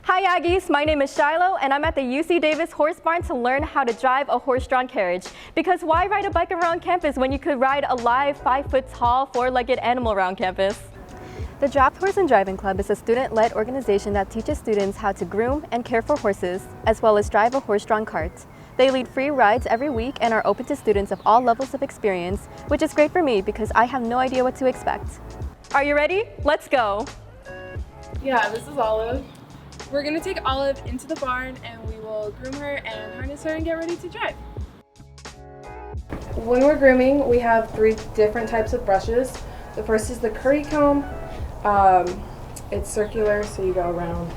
Hi Aggies, my name is Shiloh and I'm at the UC Davis Horse Barn to learn how to drive a horse-drawn carriage. Because why ride a bike around campus when you could ride a live 5-foot-tall, four-legged animal around campus? The Draft Horse and Driving Club is a student-led organization that teaches students how to groom and care for horses, as well as drive a horse-drawn cart. They lead free rides every week and are open to students of all levels of experience, which is great for me because I have no idea what to expect. Are you ready? Let's go! Yeah, this is Olive. We're gonna take Olive into the barn and we will groom her and harness her and get ready to drive. When we're grooming, we have 3 different types of brushes. The first is the curry comb. It's circular, so you go around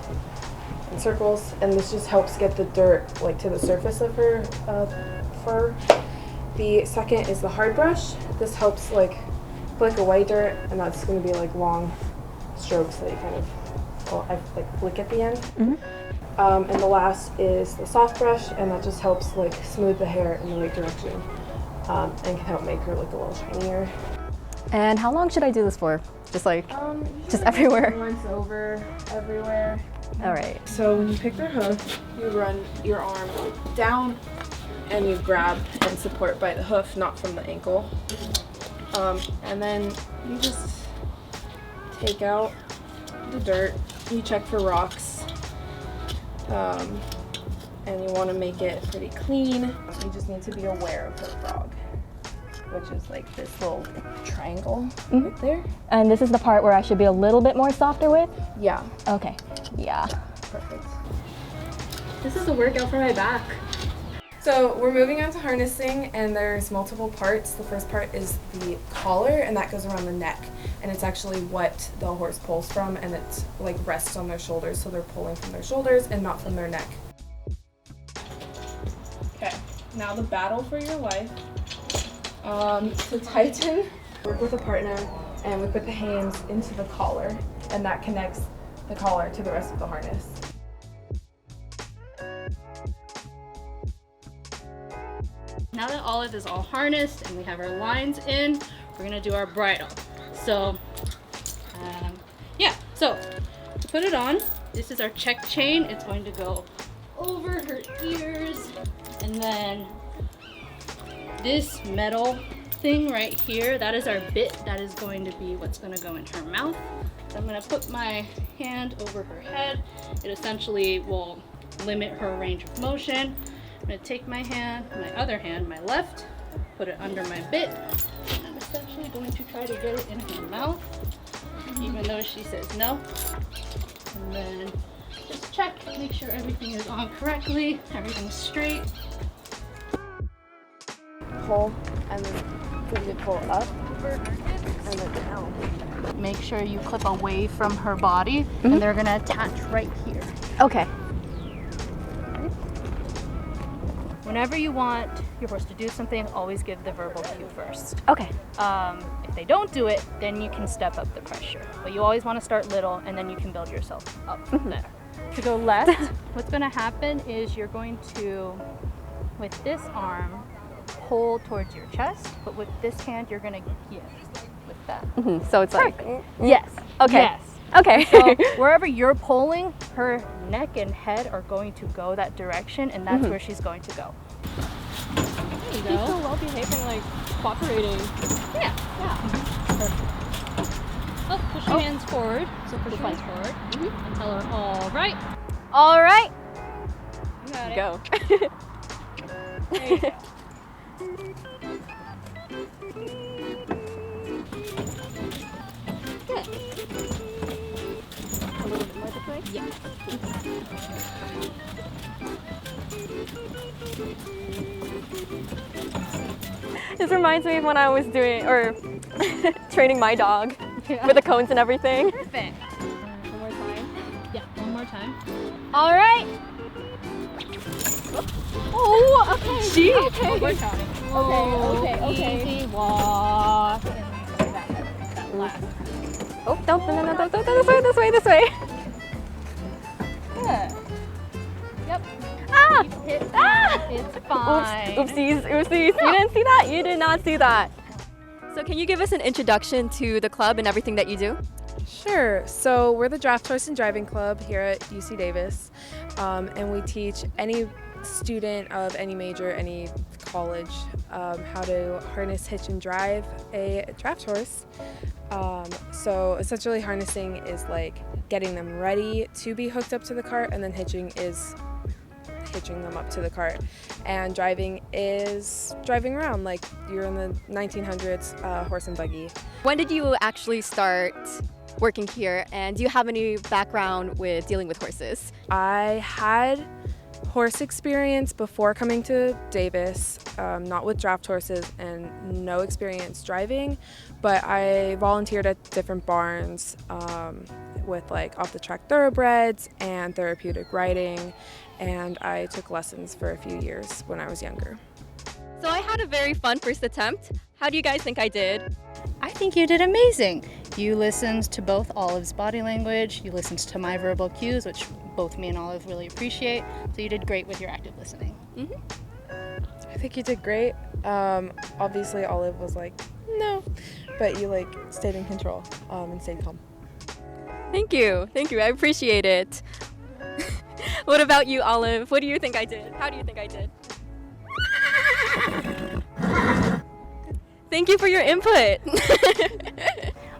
in circles, and this just helps get the dirt to the surface of her fur. The second is the hard brush. This helps flick away dirt, and that's going to be long strokes that you kind of flick at the end. Mm-hmm. And the last is the soft brush, and that just helps smooth the hair in the right direction, and can help make her look a little shinier. And how long should I do this for? Just everywhere? Once over, everywhere. All right. So when you pick their hoof, you run your arm down and you grab and support by the hoof, not from the ankle. And then you just take out the dirt. You check for rocks. And you want to make it pretty clean. You just need to be aware of her frog, which is this little triangle right there. And this is the part where I should be a little bit more softer with? Yeah. Okay. Yeah. Perfect. This is a workout for my back. So we're moving on to harnessing, and there's multiple parts. The first part is the collar, and that goes around the neck. And it's actually what the horse pulls from, and it rests on their shoulders, so they're pulling from their shoulders and not from their neck. Okay, now the battle for your life. To tighten, work with a partner, and we put the hands into the collar, and that connects the collar to the rest of the harness. Now that Olive is all harnessed and we have our lines in, we're gonna do our bridle. So, so to put it on, this is our check chain. It's going to go over her ears, and then this metal thing right here, that is our bit. That is going to be what's going to go in her mouth. So I'm going to put my hand over her head. It essentially will limit her range of motion. I'm going to take my hand, my other hand, my left, put it under my bit, and I'm essentially going to try to get it in her mouth, even though she says no. And then just check, make sure everything is on correctly, everything's straight. Pull, and then physically pull up over and then down. Make sure you clip away from her body, and they're gonna attach right here. Okay. Whenever you want your horse to do something, always give the verbal cue first. Okay. If they don't do it, then you can step up the pressure. But you always want to start little, and then you can build yourself up from there. To go left, what's going to happen is you're going to, with this arm, pull towards your chest, but with this hand, you're going to give with that. So it's yes. Okay. Yes. Okay. So wherever you're pulling, her neck and head are going to go that direction, and that's where she's going to go. There you She's go. so well behaving, cooperating. Yeah. Perfect. Oh, push your hands forward. So push your hands forward. And tell her, all right. All right. You got it. Go. There you go. Good. A little bit more this way? Yeah. This reminds me of when I was training my dog with the cones and everything. Perfect. One more time. Yeah, one more time. All right. Oh, okay. Okay. We're counting. Okay. Easy walk. And that last. Oh, no, this way. Good. Yep. Ah! Keep it. Ah! It's fine. Oopsies. You didn't see that? You did not see that. So can you give us an introduction to the club and everything that you do? Sure. So we're the Draft Horse and Driving Club here at UC Davis, and we teach any student of any major, any college, how to harness, hitch, and drive a draft horse. So essentially harnessing is like getting them ready to be hooked up to the cart, and then hitching is hitching them up to the cart. And driving is driving around like you're in the 1900s horse and buggy. When did you actually start working here, and do you have any background with dealing with horses? I had horse experience before coming to Davis, not with draft horses and no experience driving, but I volunteered at different barns with like off-the-track thoroughbreds and therapeutic riding, and I took lessons for a few years when I was younger. So I had a very fun first attempt. How do you guys think I did? I think you did amazing. You listened to both Olive's body language, you listened to my verbal cues, which both me and Olive really appreciate, so you did great with your active listening. I think you did great. Obviously Olive was like, no, but you like stayed in control and stayed calm. Thank you, I appreciate it. What about you, Olive? What do you think I did? How do you think I did? Thank you for your input.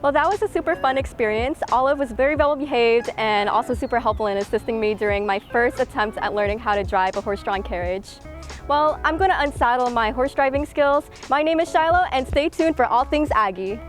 Well, that was a super fun experience. Olive was very well behaved and also super helpful in assisting me during my first attempt at learning how to drive a horse-drawn carriage. Well, I'm going to unsaddle my horse driving skills. My name is Shiloh, and stay tuned for all things Aggie.